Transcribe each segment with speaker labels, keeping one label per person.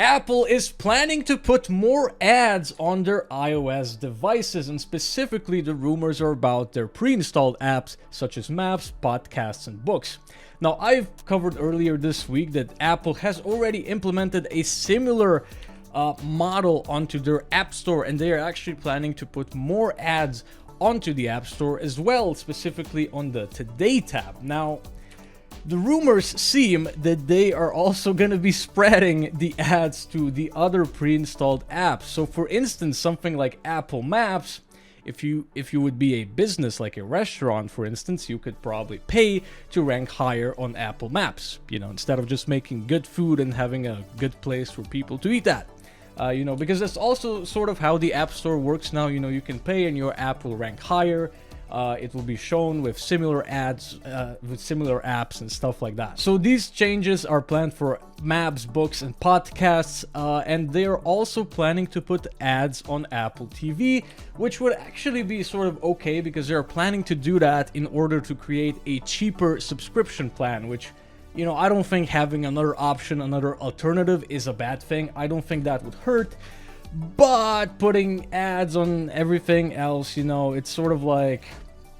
Speaker 1: Apple is planning to put more ads on their iOS devices, and specifically the rumors are about their pre-installed apps such as Maps, Podcasts, and Books. Now, I've covered earlier this week that Apple has already implemented a similar model onto their App Store, and they are actually planning to put more ads onto the App Store as well, specifically on the Today tab. Now, the rumors seem that they are also going to be spreading the ads to the other pre-installed apps. So for instance, something like Apple Maps, if you would be a business like a restaurant, for instance, you could probably pay to rank higher on Apple Maps, instead of just making good food and having a good place for people to eat at. Because that's also sort of how the App Store works now. You can pay and your app will rank higher. It will be shown with similar ads, with similar apps and stuff like that. So these changes are planned for Maps, Books, and Podcasts, and they are also planning to put ads on Apple TV, which would actually be sort of okay because they're planning to do that in order to create a cheaper subscription plan, which, I don't think having another option, another alternative is a bad thing. I don't think that would hurt. But putting ads on everything else, it's sort of like,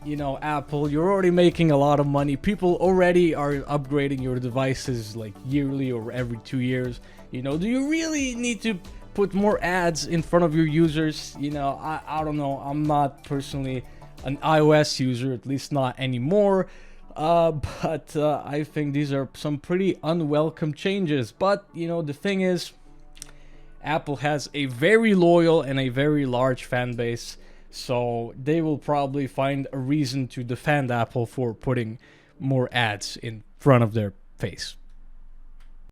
Speaker 1: Apple, you're already making a lot of money. People already are upgrading your devices like yearly or every 2 years. Do you really need to put more ads in front of your users? I don't know. I'm not personally an iOS user, at least not anymore. But I think these are some pretty unwelcome changes. But, the thing is, Apple has a very loyal and a very large fan base, so they will probably find a reason to defend Apple for putting more ads in front of their face.